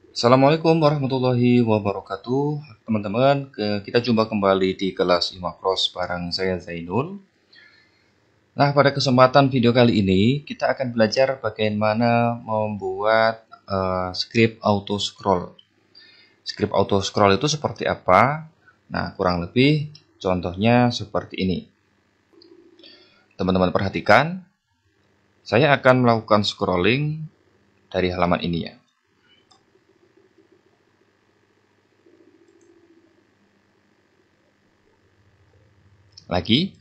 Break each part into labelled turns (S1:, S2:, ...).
S1: Assalamualaikum warahmatullahi wabarakatuh. Teman-teman, kita jumpa kembali di kelas Imakros bareng saya Zainul. Nah, pada kesempatan video kali ini kita akan belajar bagaimana membuat script auto scroll. Script auto scroll itu seperti apa? Nah, kurang lebih contohnya seperti ini. Teman-teman perhatikan, saya akan melakukan scrolling dari halaman ini ya. Lagi.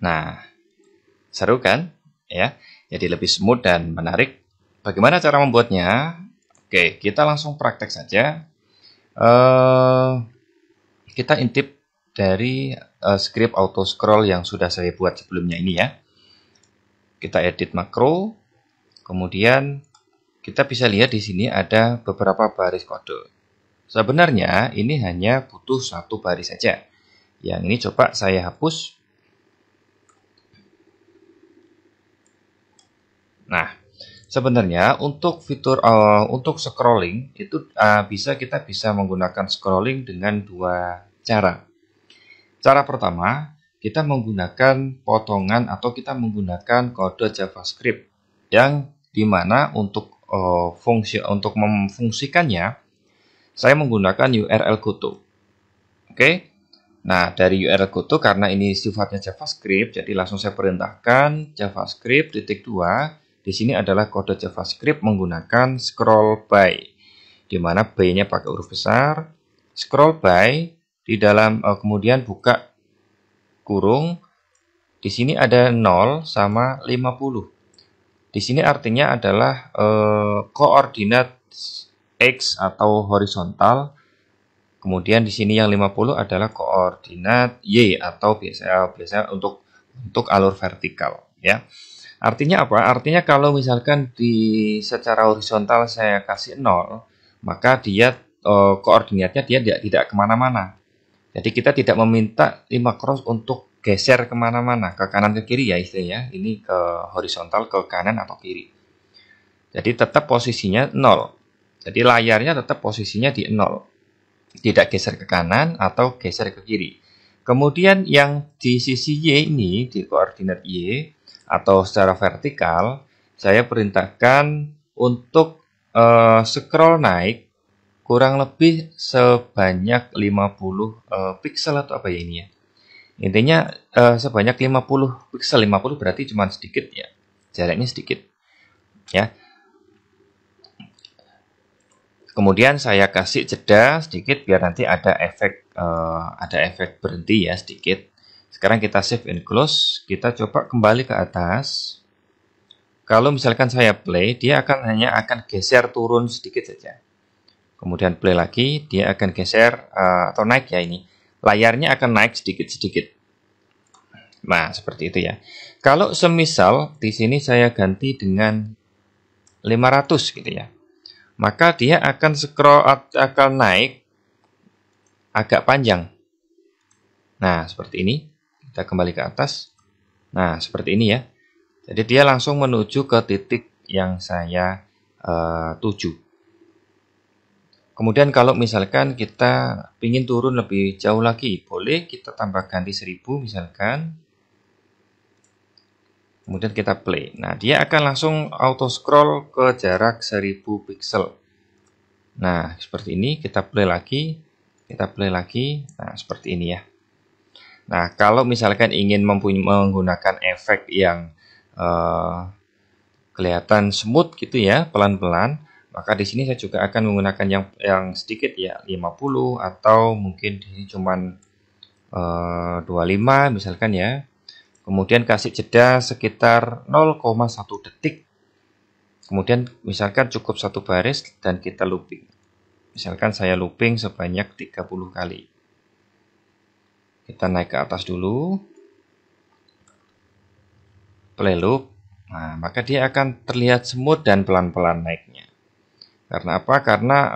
S1: Nah, seru kan? Ya, jadi lebih smooth dan menarik. Bagaimana cara membuatnya? Oke, kita langsung praktek saja. Kita intip dari script auto scroll yang sudah saya buat sebelumnya ini ya. Kita edit makro, kemudian kita bisa lihat di sini ada beberapa baris kode. Sebenarnya ini hanya butuh satu baris saja. Yang ini coba saya hapus. Nah, sebenarnya untuk fitur untuk scrolling itu kita bisa menggunakan scrolling dengan dua cara. Cara pertama, kita menggunakan potongan atau kita menggunakan kode JavaScript yang dimana untuk memfungsikannya saya menggunakan URL goto. Oke. Nah, dari URL goto karena ini sifatnya JavaScript, jadi langsung saya perintahkan JavaScript titik 2. Di sini adalah kode JavaScript menggunakan scroll by, di mana by-nya pakai huruf besar, scroll by di dalam kemudian buka kurung. Di sini ada 0 sama 50. Di sini artinya adalah koordinat X atau horizontal. Kemudian di sini yang 50 adalah koordinat Y atau biasa untuk alur vertikal ya. Artinya apa? Artinya kalau misalkan secara horizontal saya kasih 0, maka dia koordinatnya dia tidak kemana-mana. Jadi kita tidak meminta Imakros untuk geser kemana-mana, ke kanan ke kiri ya istilahnya. Ini ke horizontal ke kanan atau kiri. Jadi tetap posisinya 0. Jadi layarnya tetap posisinya di 0. Tidak geser ke kanan atau geser ke kiri. Kemudian yang di sisi Y ini, di koordinat Y, atau secara vertikal, saya perintahkan untuk scroll naik kurang lebih sebanyak 50 pixel atau apa ya ini ya. Intinya sebanyak 50 pixel, 50 berarti cuma sedikit ya. Jaraknya sedikit. Ya. Kemudian saya kasih jeda sedikit biar nanti ada efek berhenti ya sedikit. Sekarang kita save and close, kita coba kembali ke atas. Kalau misalkan saya play, dia hanya akan geser turun sedikit saja. Kemudian play lagi, dia akan geser atau naik ya ini. Layarnya akan naik sedikit-sedikit. Nah, seperti itu ya. Kalau semisal di sini saya ganti dengan 500 gitu ya. Maka dia akan naik agak panjang. Nah, seperti ini. Kita kembali ke atas. Nah, seperti ini ya. Jadi dia langsung menuju ke titik yang saya tuju. Kemudian kalau misalkan kita ingin turun lebih jauh lagi, boleh kita tambah ganti 1000 misalkan. Kemudian kita play. Nah, dia akan langsung auto scroll ke jarak 1000 pixel. Nah, seperti ini. Kita play lagi. Nah, seperti ini ya. Nah, kalau misalkan ingin menggunakan efek yang kelihatan smooth gitu ya, pelan-pelan, maka di sini saya juga akan menggunakan yang sedikit ya, 50 atau mungkin di sini cuman 25 misalkan ya. Kemudian kasih jeda sekitar 0,1 detik. Kemudian misalkan cukup satu baris dan kita looping. Misalkan saya looping sebanyak 30 kali. Kita naik ke atas dulu. Play loop. Nah, maka dia akan terlihat smooth dan pelan-pelan naiknya. Karena apa? Karena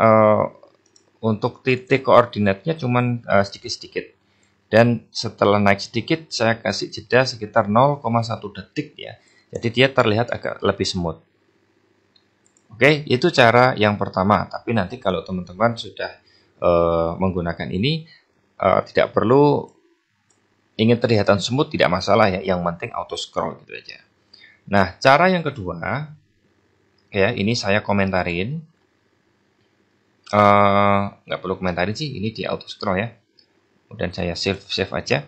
S1: untuk titik koordinatnya cuma sedikit-sedikit. Dan setelah naik sedikit, saya kasih jeda sekitar 0,1 detik ya. Jadi dia terlihat agak lebih smooth. Oke, itu cara yang pertama. Tapi nanti kalau teman-teman sudah menggunakan ini, tidak perlu ingin terlihat smooth, tidak masalah ya. Yang penting auto scroll gitu aja. Nah, cara yang kedua, ya ini saya komentarin. Nggak perlu komentarin sih, ini di auto scroll ya. Kemudian saya save aja.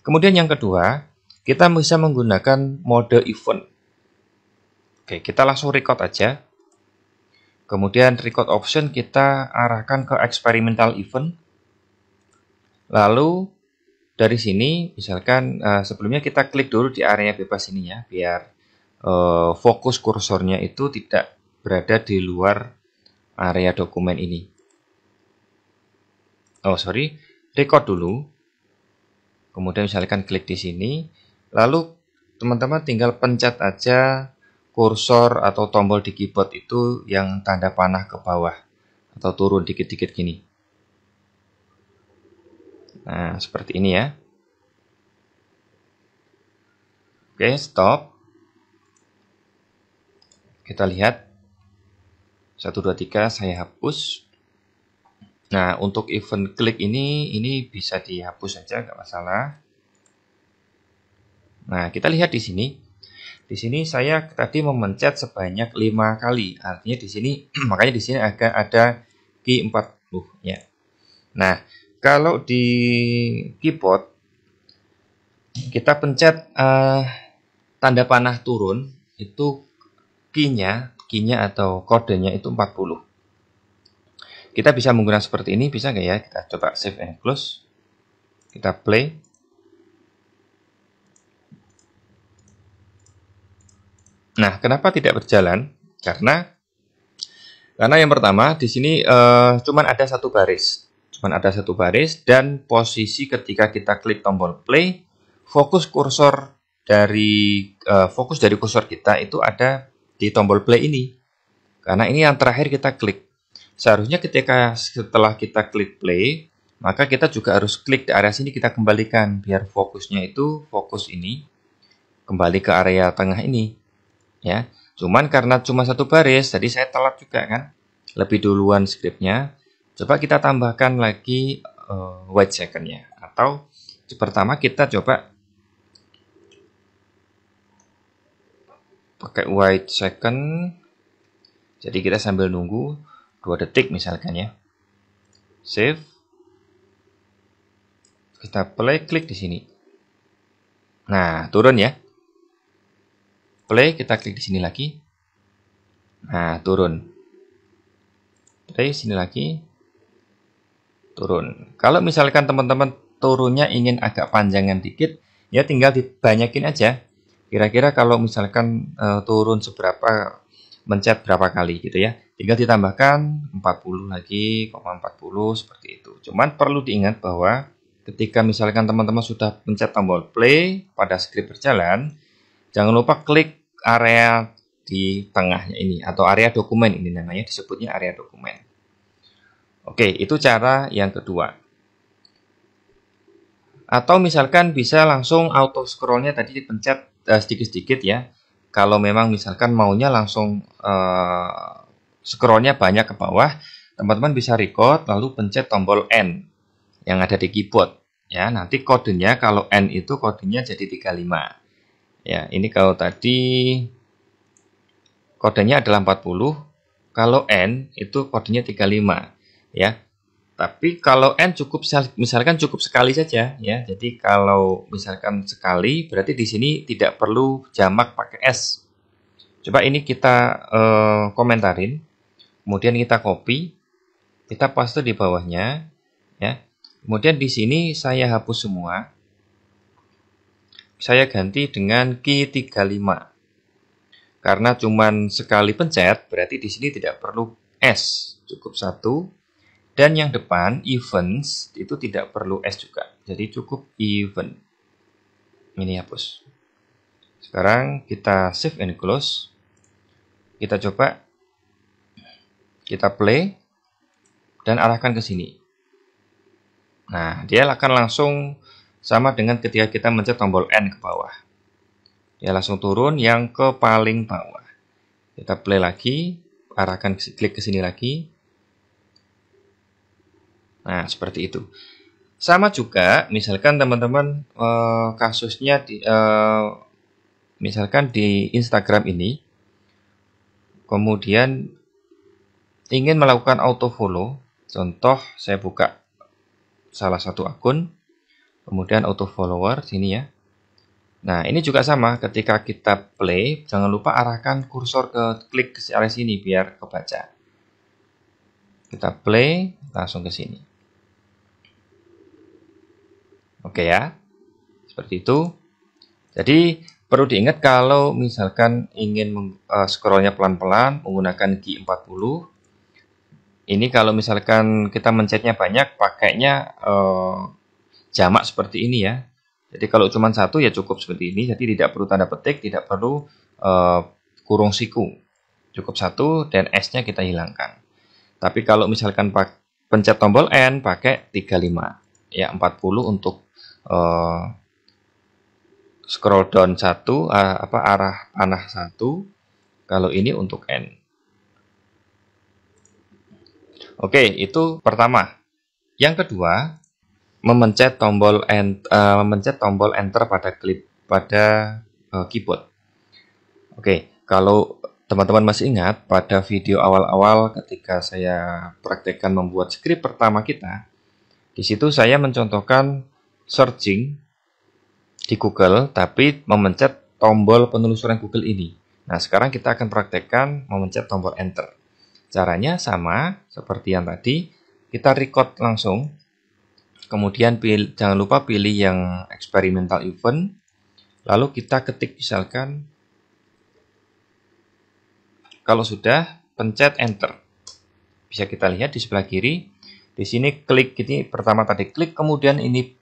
S1: Kemudian yang kedua, kita bisa menggunakan mode event. Oke, kita langsung record aja. Kemudian record option kita arahkan ke experimental event. Lalu dari sini misalkan sebelumnya kita klik dulu di area bebas ini ya, biar fokus kursornya itu tidak berada di luar area dokumen ini. Record dulu. Kemudian misalkan klik di sini, lalu teman-teman tinggal pencet aja kursor atau tombol di keyboard itu yang tanda panah ke bawah atau turun dikit-dikit gini. Nah, seperti ini ya. Oke, stop. Kita lihat. 1, 2, 3 saya hapus. Nah, untuk event klik ini bisa dihapus saja, nggak masalah. Nah, kita lihat di sini. Di sini saya tadi memencet sebanyak 5 kali. Artinya di sini makanya di sini ada key 40 ya. Nah, kalau di keyboard kita pencet tanda panah turun itu key-nya atau kodenya itu 40. Kita bisa menggunakan seperti ini, bisa nggak ya? Kita coba save and close. Kita play. Nah, kenapa tidak berjalan? Karena yang pertama di sini cuman ada satu baris. Dan posisi ketika kita klik tombol play, fokus dari kursor kita itu ada di tombol play ini. Karena ini yang terakhir kita klik. Seharusnya setelah kita klik play, maka kita juga harus klik di area sini, kita kembalikan biar fokusnya itu fokus ini kembali ke area tengah ini. Ya, cuman karena cuma satu baris, jadi saya telat juga kan, lebih duluan scriptnya. Coba kita tambahkan lagi wait second-nya, atau pertama kita coba pakai wait second. Jadi kita sambil nunggu 2 detik misalkan ya. Save. Kita play, klik di sini. Nah, turun ya. Play, kita klik di sini lagi. Nah, turun. Play, sini lagi. Turun. Kalau misalkan teman-teman turunnya ingin agak panjangan dikit, ya tinggal dibanyakin aja. Kira-kira kalau misalkan turun seberapa, mencet berapa kali gitu ya. Tinggal ditambahkan 40 lagi, 40 seperti itu. Cuman perlu diingat bahwa ketika misalkan teman-teman sudah pencet tombol play pada script berjalan, jangan lupa klik area di tengahnya ini atau area dokumen, ini namanya disebutnya area dokumen. Oke, itu cara yang kedua. Atau misalkan bisa langsung auto scrollnya tadi dipencet sedikit-sedikit ya. Kalau memang misalkan maunya langsung scrollnya banyak ke bawah, teman-teman bisa record lalu pencet tombol N yang ada di keyboard. Ya, nanti kodenya kalau N itu kodenya jadi 35. Ya, ini kalau tadi kodenya adalah 40, kalau N itu kodenya 35, ya. Tapi kalau N misalkan cukup sekali saja, ya. Jadi kalau misalkan sekali, berarti di sini tidak perlu jamak pakai S. Coba ini kita komentarin, kemudian kita copy, kita paste di bawahnya, ya. Kemudian di sini saya hapus semua. Saya ganti dengan key 35. Karena cuman sekali pencet, berarti di sini tidak perlu S, cukup 1. Dan yang depan events itu tidak perlu S juga. Jadi cukup event. Ini hapus. Sekarang kita save and close. Kita coba kita play dan arahkan ke sini. Nah, dia akan langsung sama dengan ketika kita mencet tombol N ke bawah. Dia langsung turun yang ke paling bawah. Kita play lagi, arahkan klik ke sini lagi. Nah, seperti itu. Sama juga, misalkan teman-teman kasusnya misalkan di Instagram ini, kemudian ingin melakukan auto follow. Contoh, saya buka salah satu akun, kemudian auto follower sini ya. Nah, ini juga sama, ketika kita play, jangan lupa arahkan kursor klik ke area sini biar kebaca. Kita play, langsung ke sini. Oke ya, seperti itu. Jadi, perlu diingat kalau misalkan ingin scrollnya pelan-pelan menggunakan G40, ini kalau misalkan kita mencetnya banyak, pakainya jamak seperti ini ya. Jadi kalau cuma satu ya cukup seperti ini. Jadi tidak perlu tanda petik, tidak perlu kurung siku. Cukup satu dan S-nya kita hilangkan. Tapi kalau misalkan pencet tombol N pakai 35. Ya 40 untuk scroll down satu, arah panah satu. Kalau ini untuk N. Oke, itu pertama. Yang kedua, memencet tombol enter pada keyboard. Oke, kalau teman-teman masih ingat pada video awal-awal ketika saya praktekkan membuat script pertama kita, di situ saya mencontohkan searching di Google tapi memencet tombol penelusuran Google ini. Nah, sekarang kita akan praktekkan memencet tombol enter. Caranya sama seperti yang tadi, kita record langsung. Kemudian jangan lupa pilih yang experimental event. Lalu kita ketik misalkan, kalau sudah, pencet enter. Bisa kita lihat di sebelah kiri. Di sini klik ini pertama tadi klik, kemudian ini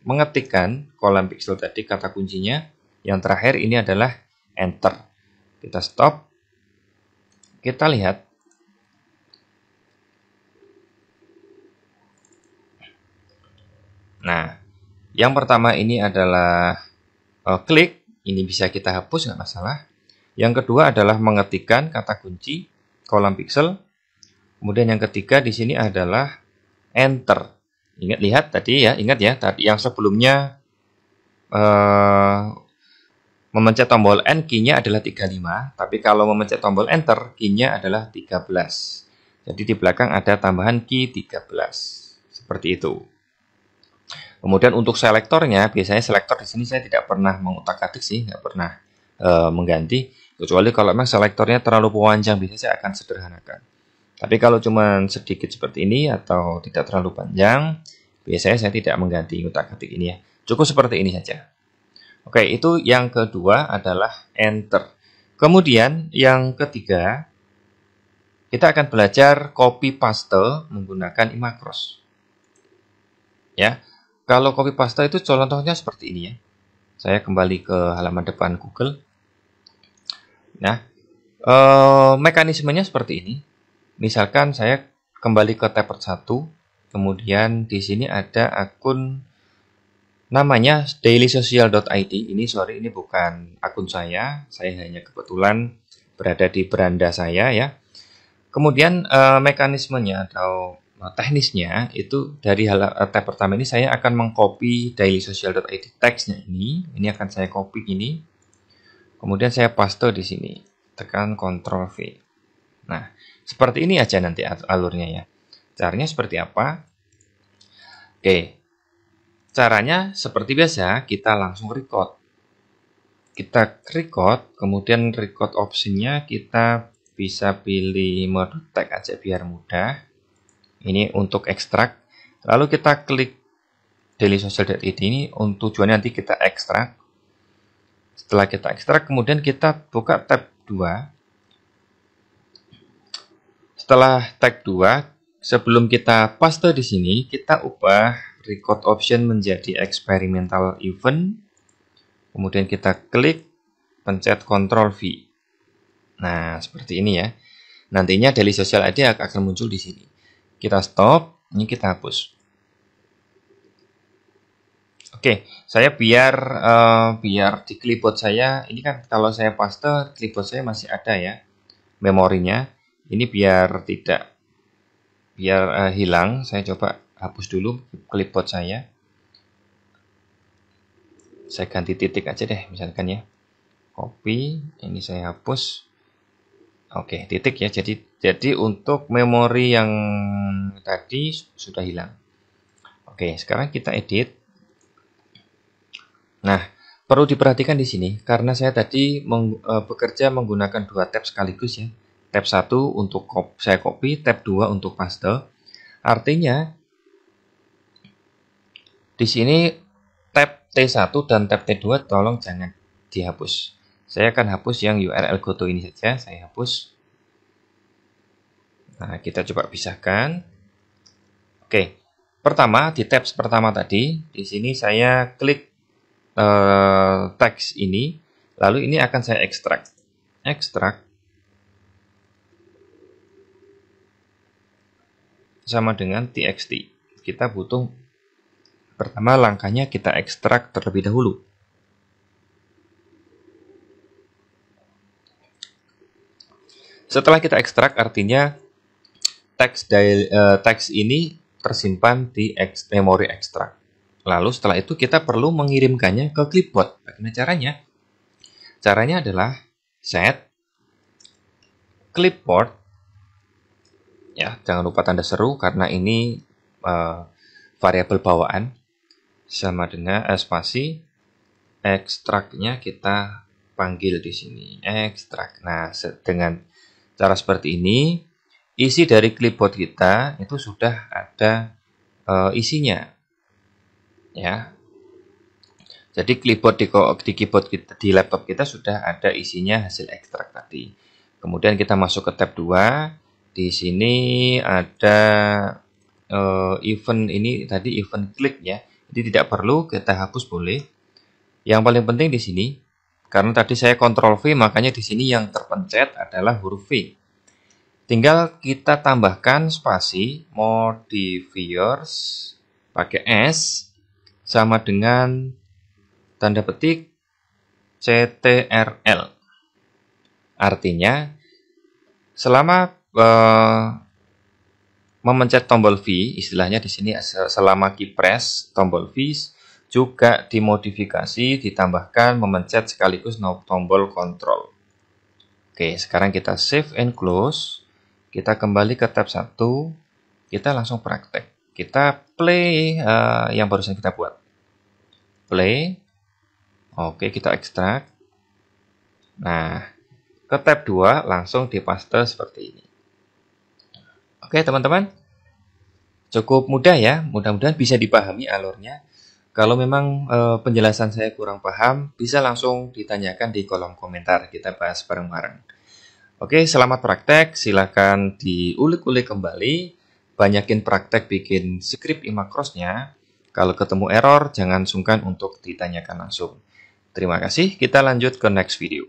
S1: mengetikkan kolom pixel tadi kata kuncinya. Yang terakhir ini adalah enter. Kita stop. Kita lihat. Nah, yang pertama ini adalah klik, ini bisa kita hapus, nggak masalah. Yang kedua adalah mengetikkan kata kunci, kolom pixel. Kemudian yang ketiga di sini adalah enter. Lihat tadi ya, ingat ya, tadi yang sebelumnya memencet tombol N, key-nya adalah 35, tapi kalau memencet tombol enter, key-nya adalah 13. Jadi di belakang ada tambahan key 13. Seperti itu. Kemudian untuk selektornya, biasanya selektor di sini saya tidak pernah mengutak-atik sih, nggak pernah mengganti. Kecuali kalau memang selektornya terlalu panjang, biasanya saya akan sederhanakan. Tapi kalau cuma sedikit seperti ini atau tidak terlalu panjang, biasanya saya tidak mengganti utak-atik ini ya. Cukup seperti ini saja. Oke, itu yang kedua adalah enter. Kemudian yang ketiga, kita akan belajar copy paste menggunakan iMacros. Ya, kalau copy paste itu contohnya seperti ini ya. Saya kembali ke halaman depan Google. Nah, mekanismenya seperti ini. Misalkan saya kembali ke tab 1, kemudian di sini ada akun namanya dailysocial.id. Ini bukan akun saya hanya kebetulan berada di beranda saya ya. Kemudian mekanismenya atau teknisnya itu dari tab pertama ini saya akan mengcopy dailysocial.id teksnya ini akan saya copy ini. Kemudian saya paste di sini. Tekan Ctrl V. Nah, seperti ini aja nanti alurnya ya. Caranya seperti apa? Oke. Caranya seperti biasa, kita langsung record. Kita record, kemudian record optionnya kita bisa pilih mode tag aja biar mudah. Ini untuk ekstrak. Lalu kita klik dailysocial.id ini untuk tujuannya nanti kita ekstrak. Setelah kita ekstrak, kemudian kita buka tab 2. Setelah tab 2, sebelum kita paste di sini, kita ubah record option menjadi experimental event. Kemudian kita klik, pencet Ctrl V. Nah, seperti ini ya. Nantinya dailysocial.id akan muncul di sini. Kita stop, ini kita hapus. Oke, saya biar di clipboard saya ini kan kalau saya paste clipboard saya masih ada ya memorinya. Ini biar hilang, saya coba hapus dulu clipboard saya. Saya ganti titik aja deh misalkan ya. Copy, ini saya hapus. Oke, titik ya. Jadi untuk memori yang tadi sudah hilang. Oke, sekarang kita edit. Nah, perlu diperhatikan di sini karena saya tadi bekerja menggunakan 2 tab sekaligus ya. Tab 1 untuk saya copy, tab 2 untuk paste. Artinya di sini tab T1 dan tab T2 tolong jangan dihapus. Saya akan hapus yang URL goto ini saja, saya hapus. Nah, kita coba pisahkan. Oke. Pertama, di tab pertama tadi, di sini saya klik teks ini, lalu ini akan saya ekstrak. Ekstrak sama dengan txt. Kita butuh pertama langkahnya kita ekstrak terlebih dahulu. Setelah kita ekstrak artinya teks ini tersimpan di memori ekstrak. Lalu setelah itu kita perlu mengirimkannya ke clipboard. Bagaimana caranya? Caranya adalah set clipboard. Ya, jangan lupa tanda seru karena ini variabel bawaan sama dengan spasi ekstraknya kita panggil di sini ekstrak. Nah, dengan cara seperti ini isi dari clipboard kita itu sudah ada isinya. Ya, jadi keyboard di keyboard kita, di laptop kita sudah ada isinya hasil ekstrak tadi. Kemudian kita masuk ke tab 2. Di sini ada event ini tadi event klik ya. Jadi tidak perlu kita hapus boleh. Yang paling penting di sini karena tadi saya Ctrl V makanya di sini yang terpencet adalah huruf V. Tinggal kita tambahkan spasi modifiers pakai S sama dengan tanda petik CTRL. Artinya selama memencet tombol V, istilahnya di sini selama key press tombol V juga dimodifikasi ditambahkan memencet sekaligus tombol kontrol. Oke, sekarang kita save and close. Kita kembali ke tab 1. Kita langsung praktek. Kita play yang barusan kita buat. Play. Oke, kita ekstrak. Nah, ke tab 2 langsung dipaste seperti ini. Oke, teman-teman. Cukup mudah ya. Mudah-mudahan bisa dipahami alurnya. Kalau memang penjelasan saya kurang paham, bisa langsung ditanyakan di kolom komentar. Kita bahas bareng-bareng. Oke, selamat praktek. Silakan diulik-ulik kembali. Banyakin praktek bikin script Imacross-nya. Kalau ketemu error, jangan sungkan untuk ditanyakan langsung. Terima kasih, kita lanjut ke next video.